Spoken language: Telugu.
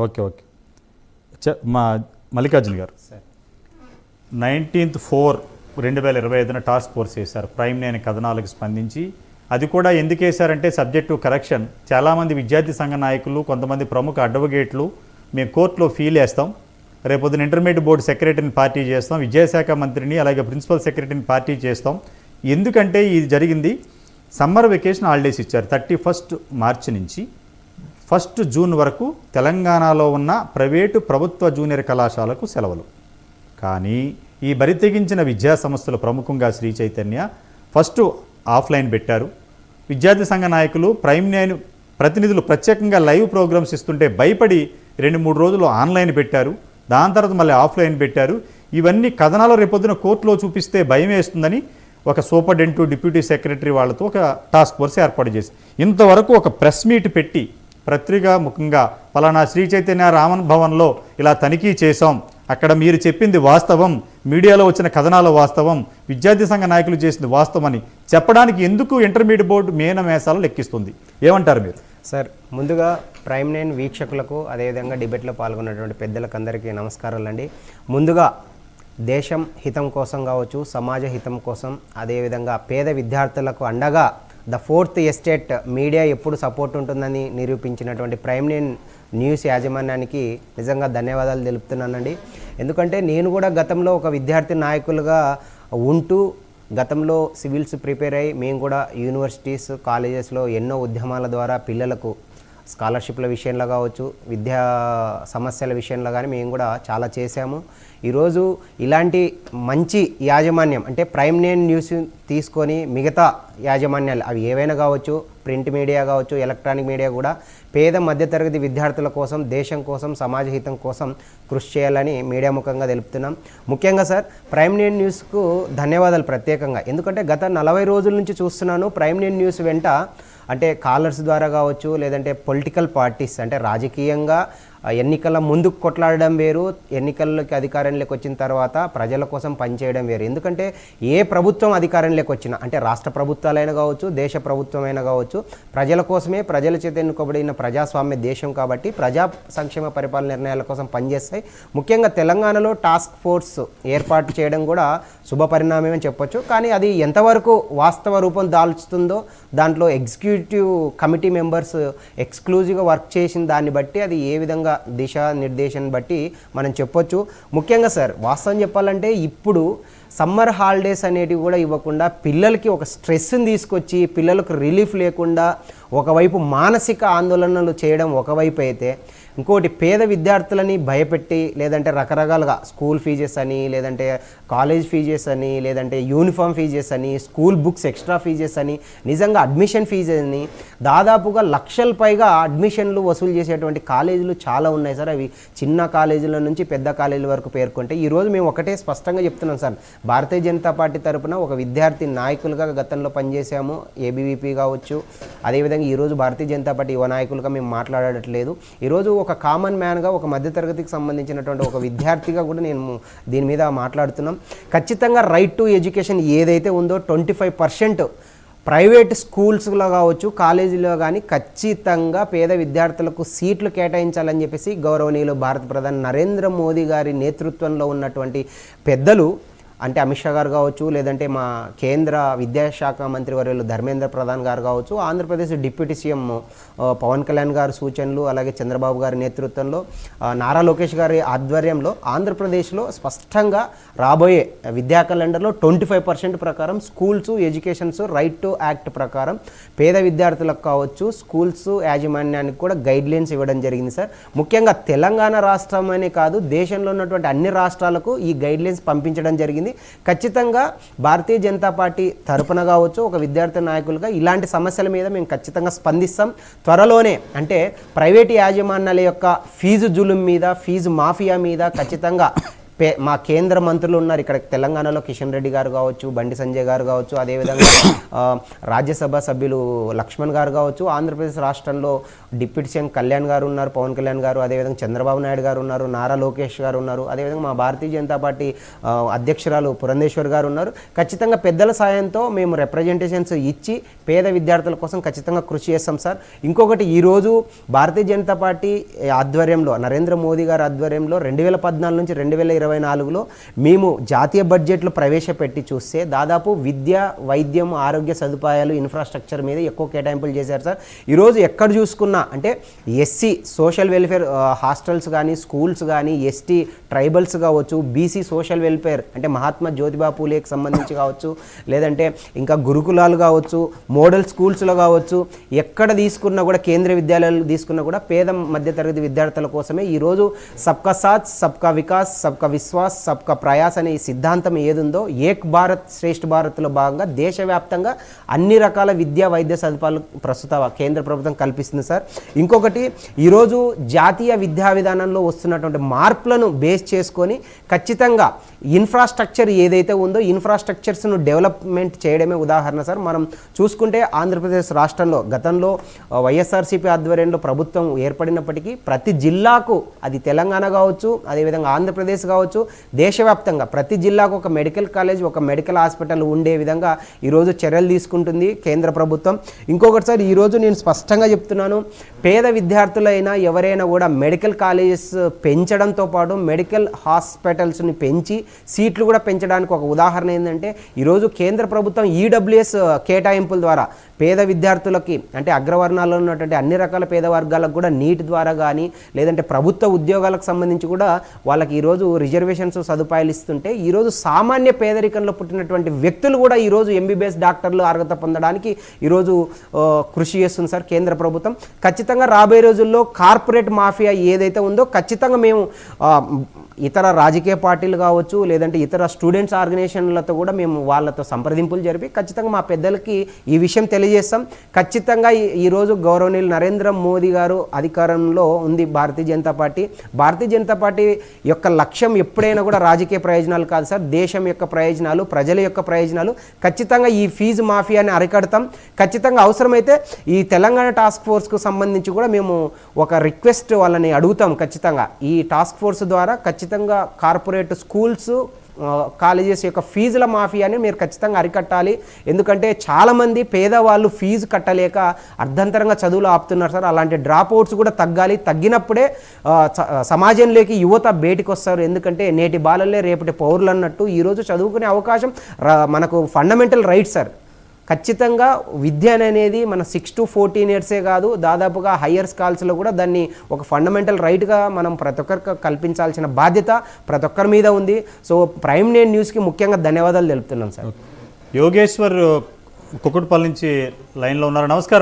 ఓకే ఓకే మా మల్లికార్జున గారు 19/4/2025 టాస్క్ ఫోర్స్ వేశారు ప్రైమ్ 9 కథనాలకు స్పందించి. అది కూడా ఎందుకు వేశారంటే సబ్జెక్టు కరెక్షన్. చాలామంది విద్యార్థి సంఘ నాయకులు, కొంతమంది ప్రముఖ అడ్వకేట్లు మేము కోర్టులో ఫీల్ వేస్తాం, రేపొద్దున ఇంటర్మీడియట్ బోర్డు సెక్రటరీని పార్టీ చేస్తాం, విద్యాశాఖ మంత్రిని అలాగే ప్రిన్సిపల్ సెక్రటరీని పార్టీ చేస్తాం. ఎందుకంటే ఇది జరిగింది సమ్మర్ వెకేషన్ హాలిడేస్ ఇచ్చారు. 31 మార్చి నుంచి 1 జూన్ వరకు తెలంగాణలో ఉన్న ప్రైవేటు ప్రభుత్వ జూనియర్ కళాశాలకు సెలవులు. కానీ ఈ బరి తెగించిన విద్యా సంస్థలు ప్రముఖంగా శ్రీ చైతన్య ఫస్ట్ ఆఫ్లైన్ పెట్టారు. విద్యార్థి సంఘ నాయకులు ప్రైమ్ 9 ప్రతినిధులు ప్రత్యేకంగా లైవ్ ప్రోగ్రామ్స్ ఇస్తుంటే భయపడి 2-3 రోజులు ఆన్లైన్ పెట్టారు. దాని తర్వాత మళ్ళీ ఆఫ్లైన్ పెట్టారు. ఇవన్నీ కథనాలు రేపొద్దున కోర్టులో చూపిస్తే భయం వేస్తుందని ఒక సూపరింటెండెంట్, డిప్యూటీ సెక్రటరీ వాళ్ళతో ఒక టాస్క్ ఫోర్స్ ఏర్పాటు చేసి ఇంతవరకు ఒక ప్రెస్ మీట్ పెట్టి పత్రికా ముఖంగా పలానా శ్రీ చైతన్య రామన్ భవన్లో ఇలా తనిఖీ చేశాం, అక్కడ మీరు చెప్పింది వాస్తవం, మీడియాలో వచ్చిన కథనాల వాస్తవం, విద్యార్థి సంఘ నాయకులు చేసింది వాస్తవం అని చెప్పడానికి ఎందుకు ఇంటర్మీడియట్ బోర్డు మేనమేసాలు లెక్కిస్తుంది? ఏమంటారు మీరు? సార్, ముందుగా ప్రైమ్ 9 వీక్షకులకు అదేవిధంగా డిబేట్లో పాల్గొన్నటువంటి పెద్దలకు అందరికీ నమస్కారాలండి. ముందుగా దేశం హితం కోసం కావచ్చు, సమాజ హితం కోసం, అదేవిధంగా పేద విద్యార్థులకు అండగా ద 4th ఎస్టేట్ మీడియా ఎప్పుడు సపోర్ట్ ఉంటుందని నిరూపించినటువంటి ప్రైమ్ 9 న్యూస్ యాజమాన్యానికి నిజంగా ధన్యవాదాలు తెలుపుతున్నానండి. ఎందుకంటే నేను కూడా గతంలో ఒక విద్యార్థి నాయకులుగా ఉంటూ గతంలో సివిల్స్ ప్రిపేర్ అయ్యి మేము కూడా యూనివర్సిటీస్, కాలేజెస్లో ఎన్నో ఉద్యమాల ద్వారా పిల్లలకు స్కాలర్షిప్ల విషయంలో కావచ్చు, విద్యా సమస్యల విషయంలో కానీ మేము కూడా చాలా చేశాము. ఈరోజు ఇలాంటి మంచి యాజమాన్యం అంటే ప్రైమ్ 9 న్యూస్ తీసుకొని మిగతా యాజమాన్యాలు అవి ఏవైనా కావచ్చు, ప్రింట్ మీడియా కావచ్చు, ఎలక్ట్రానిక్ మీడియా కూడా పేద మధ్యతరగతి విద్యార్థుల కోసం, దేశం కోసం, సమాజ హితం కోసం కృషి చేయాలని మీడియా ముఖంగా తెలుపుతున్నాం. ముఖ్యంగా సార్ ప్రైమ్ 9 న్యూస్కు ధన్యవాదాలు ప్రత్యేకంగా. ఎందుకంటే గత 40 రోజుల నుంచి చూస్తున్నాను ప్రైమ్ 9 న్యూస్ వెంట అంటే కాలర్స్ ద్వారా కావచ్చు, లేదంటే పొలిటికల్ పార్టీస్ అంటే రాజకీయంగా ఎన్నికల ముందుకు కొట్లాడడం వేరు, ఎన్నికల్లోకి అధికారంలోకి వచ్చిన తర్వాత ప్రజల కోసం పనిచేయడం వేరు. ఎందుకంటే ఏ ప్రభుత్వం అధికారంలోకి వచ్చినా అంటే రాష్ట్ర ప్రభుత్వాలైనా కావచ్చు, దేశ ప్రభుత్వమైనా కావచ్చు, ప్రజల కోసమే, ప్రజల చేత ఎన్నుకోబడిన ప్రజాస్వామ్య దేశం కాబట్టి ప్రజా సంక్షేమ పరిపాలన నిర్ణయాల కోసం పనిచేస్తాయి. ముఖ్యంగా తెలంగాణలో టాస్క్ ఫోర్స్ ఏర్పాటు చేయడం కూడా శుభపరిణామం అని చెప్పొచ్చు. కానీ అది ఎంతవరకు వాస్తవ రూపం దాల్చుతుందో, దాంట్లో ఎగ్జిక్యూటివ్ కమిటీ మెంబర్స్ ఎక్స్క్లూజివ్గా వర్క్ చేసిన దాన్ని బట్టి అది ఏ విధంగా దిశానిర్దేశం బట్టి మనం చెప్పొచ్చు. ముఖ్యంగా సార్ వాస్తవం చెప్పాలంటే ఇప్పుడు సమ్మర్ హాలిడేస్ అనేటివి కూడా ఇవ్వకుండా పిల్లలకి ఒక స్ట్రెస్ని తీసుకొచ్చి పిల్లలకు రిలీఫ్ లేకుండా ఒకవైపు మానసిక ఆందోళనలు చేయడం ఒకవైపు అయితే, ఇంకోటి పేద విద్యార్థులని భయపెట్టి లేదంటే రకరకాలుగా స్కూల్ ఫీజెస్ అని, లేదంటే కాలేజ్ ఫీజెస్ అని, లేదంటే యూనిఫామ్ ఫీజెస్ అని, స్కూల్ బుక్స్ ఎక్స్ట్రా ఫీజెస్ అని, నిజంగా అడ్మిషన్ ఫీజెస్ అని దాదాపుగా లక్షల పైగా అడ్మిషన్లు వసూలు చేసేటువంటి కాలేజీలు చాలా ఉన్నాయి సార్. అవి చిన్న కాలేజీల నుంచి పెద్ద కాలేజీల వరకు పేర్కొంటే ఈరోజు మేము ఒకటే స్పష్టంగా చెప్తున్నాం సార్, భారతీయ జనతా పార్టీ తరఫున ఒక విద్యార్థి నాయకులుగా గతంలో పనిచేసాము, ఏబీవీపీ కావచ్చు, అదేవిధంగా ఈరోజు భారతీయ జనతా పార్టీ యువ నాయకులుగా మేము మాట్లాడట్లేదు. ఈరోజు ఒక కామన్ మ్యాన్గా, ఒక మధ్యతరగతికి సంబంధించినటువంటి ఒక విద్యార్థిగా కూడా నేను దీని మీద మాట్లాడుతున్నాం. ఖచ్చితంగా రైట్ టు ఎడ్యుకేషన్ ఏదైతే ఉందో 25% ప్రైవేట్ స్కూల్స్లో కావచ్చు, కాలేజీలో కానీ ఖచ్చితంగా పేద విద్యార్థులకు సీట్లు కేటాయించాలని చెప్పేసి గౌరవనీయులు భారత ప్రధాని నరేంద్ర మోదీ గారి నేతృత్వంలో ఉన్నటువంటి పెద్దలు అంటే అమిత్ షా గారు కావచ్చు, లేదంటే మా కేంద్ర విద్యాశాఖ మంత్రి వర్యులు ధర్మేంద్ర ప్రధాన్ గారు కావచ్చు, ఆంధ్రప్రదేశ్ డిప్యూటీ సీఎం పవన్ కళ్యాణ్ గారి సూచనలు, అలాగే చంద్రబాబు గారి నేతృత్వంలో, నారా లోకేష్ గారి ఆధ్వర్యంలో ఆంధ్రప్రదేశ్లో స్పష్టంగా రాబోయే విద్యా క్యాలెండర్లో 25% ప్రకారం schools, educations right to act ప్రకారం పేద విద్యార్థులకు కావచ్చు, స్కూల్స్ యాజమాన్యానికి కూడా గైడ్లైన్స్ ఇవ్వడం జరిగింది సార్. ముఖ్యంగా తెలంగాణ రాష్ట్రం అనే కాదు, దేశంలో ఉన్నటువంటి అన్ని రాష్ట్రాలకు ఈ గైడ్లైన్స్ పంపించడం జరిగింది. ఖచ్చితంగా భారతీయ జనతా పార్టీ తరపున కావచ్చు, ఒక విద్యార్థి నాయకులుగా ఇలాంటి సమస్యల మీద మేము ఖచ్చితంగా స్పందిస్తాం. త్వరలోనే అంటే ప్రైవేటు యాజమాన్యాల యొక్క ఫీజు జులుం మీద, ఫీజు మాఫియా మీద ఖచ్చితంగా మా కేంద్ర మంత్రులు ఉన్నారు ఇక్కడ తెలంగాణలో, కిషన్ రెడ్డి గారు కావచ్చు, బండి సంజయ్ గారు కావచ్చు, అదేవిధంగా రాజ్యసభ సభ్యులు లక్ష్మణ్ గారు కావచ్చు, ఆంధ్రప్రదేశ్ రాష్ట్రంలో డిప్యూటీ సీఎం కళ్యాణ్ గారు ఉన్నారు, పవన్ కళ్యాణ్ గారు, అదేవిధంగా చంద్రబాబు నాయుడు గారు ఉన్నారు, నారా లోకేష్ గారు ఉన్నారు, అదేవిధంగా మా భారతీయ జనతా పార్టీ అధ్యక్షురాలు పురంధేశ్వర్ గారు ఉన్నారు. ఖచ్చితంగా పెద్దల సాయంతో మేము రిప్రజెంటేషన్స్ ఇచ్చి పేద విద్యార్థుల కోసం ఖచ్చితంగా కృషి చేస్తాం సార్. ఇంకొకటి, ఈరోజు భారతీయ జనతా పార్టీ ఆధ్వర్యంలో, నరేంద్ర మోదీ గారి ఆధ్వర్యంలో 2014 నుంచి 2024లో మేము జాతీయ బడ్జెట్లు ప్రవేశపెట్టి చూస్తే దాదాపు విద్య, వైద్యం, ఆరోగ్య సదుపాయాలు, ఇన్ఫ్రాస్ట్రక్చర్ మీద ఎక్కువ కేటాయింపులు చేశారు సార్. ఈరోజు ఎక్కడ చూసుకున్నా అంటే ఎస్సీ సోషల్ వెల్ఫేర్ హాస్టల్స్ కానీ, స్కూల్స్ కానీ, ఎస్టీ ట్రైబల్స్ కావచ్చు, బీసీ సోషల్ వెల్ఫేర్ అంటే మహాత్మా జ్యోతిబా పూలేకి సంబంధించి కావచ్చు, లేదంటే ఇంకా గురుకులాలు కావచ్చు, మోడల్ స్కూల్స్లో కావచ్చు, ఎక్కడ తీసుకున్నా కూడా, కేంద్రీయ విద్యాలయాలు తీసుకున్నా కూడా పేద మధ్యతరగతి విద్యార్థుల కోసమే ఈరోజు సబ్కా సాత్, సబ్కా వికాస్, సబ్కా విశ్వాస్, సబ్కా ప్రయాస్ అనే ఈ సిద్ధాంతం ఏదుందో ఏక్ భారత్ శ్రేష్ఠ భారత్లో భాగంగా దేశవ్యాప్తంగా అన్ని రకాల విద్యా వైద్య సదుపాయాలు ప్రస్తుత కేంద్ర ప్రభుత్వం కల్పిస్తుంది సార్. ఇంకొకటి, ఈరోజు జాతీయ విద్యా విధానంలో వస్తున్నటువంటి మార్పులను బేస్ చేసుకొని ఖచ్చితంగా ఇన్ఫ్రాస్ట్రక్చర్ ఏదైతే ఉందో ఇన్ఫ్రాస్ట్రక్చర్స్ను డెవలప్మెంట్ చేయడమే ఉదాహరణ సార్. మనం చూసుకుంటే ఆంధ్రప్రదేశ్ రాష్ట్రంలో గతంలో వైఎస్ఆర్సీపీ ఆధ్వర్యంలో ప్రభుత్వం ఏర్పడినప్పటికీ ప్రతి జిల్లాకు, అది తెలంగాణ కావచ్చు, అదేవిధంగా ఆంధ్రప్రదేశ్ కావచ్చు, దేశవ్యాప్తంగా ప్రతి జిల్లాకు ఒక మెడికల్ కాలేజ్, ఒక మెడికల్ హాస్పిటల్ ఉండే విధంగా ఈరోజు చర్యలు తీసుకుంటుంది కేంద్ర ప్రభుత్వం. ఇంకొకటి సార్, ఈరోజు నేను స్పష్టంగా చెప్తున్నాను, పేద విద్యార్థులైనా ఎవరైనా కూడా మెడికల్ కాలేజెస్ పెంచడంతో పాటు మెడికల్ హాస్పిటల్స్ని పెంచి సీట్లు కూడా పెంచడానికి ఒక ఉదాహరణ ఏంటంటే ఈరోజు కేంద్ర ప్రభుత్వం ఈడబ్ల్యూఎస్ కేటాయింపుల ద్వారా పేద విద్యార్థులకి, అంటే అగ్రవర్ణాల్లో ఉన్నటువంటి అన్ని రకాల పేద వర్గాలకు కూడా నీట్ ద్వారా కానీ, లేదంటే ప్రభుత్వ ఉద్యోగాలకు సంబంధించి కూడా వాళ్ళకి ఈరోజు రిజర్వేషన్స్ సదుపాయాలు ఇస్తుంటే ఈరోజు సామాన్య పేదరికంలో పుట్టినటువంటి వ్యక్తులు కూడా ఈరోజు ఎంబీబీఎస్ డాక్టర్లు అర్హత పొందడానికి ఈరోజు కృషి చేస్తుంది సార్ కేంద్ర ప్రభుత్వం. ఖచ్చితంగా రాబోయే రోజుల్లో కార్పొరేట్ మాఫియా ఏదైతే ఉందో ఖచ్చితంగా మేము ఇతర రాజకీయ పార్టీలు కావచ్చు, లేదంటే ఇతర స్టూడెంట్స్ ఆర్గనైజేషన్లతో కూడా మేము వాళ్ళతో సంప్రదింపులు జరిపి ఖచ్చితంగా మా పెద్దలకి ఈ విషయం తెలియజేస్తాం. ఖచ్చితంగా ఈరోజు గౌరవనీయులు నరేంద్ర మోదీ గారు అధికారంలో ఉంది భారతీయ జనతా పార్టీ. భారతీయ జనతా పార్టీ యొక్క లక్ష్యం ఎప్పుడైనా కూడా రాజకీయ ప్రయోజనాలు కాదు సార్, దేశం యొక్క ప్రయోజనాలు, ప్రజల యొక్క ప్రయోజనాలు. ఖచ్చితంగా ఈ ఫీజు మాఫియాని అరికడతాం. ఖచ్చితంగా అవసరమైతే ఈ తెలంగాణ టాస్క్ ఫోర్స్కు సంబంధించి కూడా మేము ఒక రిక్వెస్ట్ వాళ్ళని అడుగుతాం. ఖచ్చితంగా ఈ టాస్క్ ఫోర్స్ ద్వారా ఖచ్చితంగా కార్పొరేట్ స్కూల్స్, కాలేజెస్ యొక్క ఫీజుల మాఫియాని మీరు ఖచ్చితంగా అరికట్టాలి. ఎందుకంటే చాలామంది పేదవాళ్ళు ఫీజు కట్టలేక అర్ధంతరంగా చదువులు ఆపుతున్నారు సార్. అలాంటి డ్రాప్ అవుట్స్ కూడా తగ్గాలి. తగ్గినప్పుడే సమాజంలోకి యువత బయటికి వస్తారు. ఎందుకంటే నేటి బాలలే రేపటి పౌరులు అన్నట్టు ఈరోజు చదువుకునే అవకాశం మనకు ఫండమెంటల్ రైట్ సార్. ఖచ్చితంగా విద్య అనేది మన 6 to 14 years కాదు, దాదాపుగా హయ్యర్ స్కాల్స్లో కూడా దాన్ని ఒక ఫండమెంటల్ రైట్గా మనం ప్రతి ఒక్కరికి కల్పించాల్సిన బాధ్యత ప్రతి ఒక్కరి మీద ఉంది. సో ప్రైమ్ 9 న్యూస్కి ముఖ్యంగా ధన్యవాదాలు తెలుపుతున్నాం సార్. యోగేశ్వర్ కుకుట్పల్లి నుంచి లైన్లో ఉన్నారు. నమస్కారం.